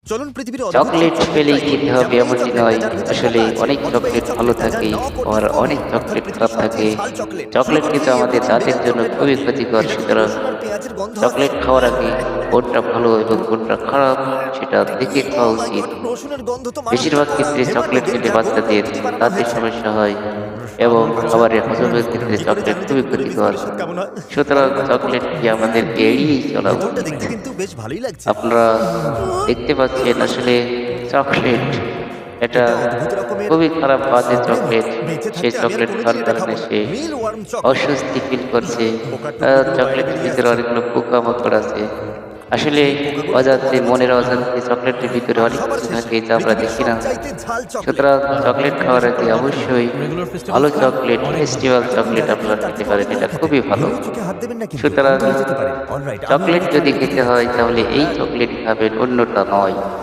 চলুন পৃথিবীর চকলেট পেলেই খেতে হবে এমনটি নয়। আসলে অনেক চকলেট ভালো থাকে, আবার অনেক চকলেট খারাপ থাকে। চকলেট কিন্তু আমাদের দাঁতের জন্য খুবই ক্ষতিকর। সুতরাং চকলেট খাওয়ার আগে কোনটা ভালো এবং কোনটা খারাপ সেটা দেখে খাওয়া উচিত। রসুনের গন্ধ তো বেশিরভাগ মারাত্মক। ক্ষেত্রে যেমন চকলেট খেলে বাচ্চাদের প্রতিবার মনে দাঁতের হচ্ছে সমস্যা হয় এবং খাবারের হজমের ক্ষেত্রে কি করে চকলেট জানলে যে খুবই ভেতরে ক্ষতিকর। বিস্কুটের স্বাদ কেমন হয়? সুতরাং দারুণ ব্যাপার তো। চকলেটকে হ্যাঁ আমাদেরকে ঠিক। এড়িয়েই চলা ভেতরটা উচিত। দেখতে কিন্তু বেশ ভালোই লাগছে। আপনারা দেখতে পাচ্ছেন আসলে চকলেট এটা এটা অদ্ভুত রকমের খুবই খারাপ বাজে সুগন্ধি চকলেট। মাত্র। বেঁচে সেই থাকতে আমি আর চকলেট কোনোদিন খাওয়ার এটা কারণে খাবো না। সে মিল ওয়ার্ম চকলেট। অস্বস্তি ফিল করছে। পোকার টুকরোগুলো বাইরে চকলেটের বেরিয়ে ভিতরে আসছে। অনেকগুলো পোকামাকড় আছে। আসলে সেই পোকাগুলো এত অজান্তে, মজা পাচ্ছে। মনের অজান্তে চকলেটের ভিতরে আর অনেক সবার কিছু শেষে থাকে যা আমরা পৃথিবীর দেখি না। সবচাইতে ঝাল চকলেট। সুতরাং চকলেট খাওয়ার আগে আপনারা অবশ্যই রেগুলার ফেস্টিভ্যালস ভালো খান? চকলেট, অনেক ভালো। ফেস্টিভ্যাল এতদিন চকলেট যারা খেলেন আপনারা তার খেতে থেকে পারেন। অনেক ভালো এটা খেতে। খুবই ভালো। ভুলেও চোখে হাত দেবেন না কিন্তু। সুতরাং গন্ধ নিয়ে যেতে পারেন। অলরাইট, আমি চকলেট অনেক যদি চকলেটই খেতে খেয়ে হয় যাচ্ছি। তাহলে এই চকলেটই খাবেন, অন্যটা নয়।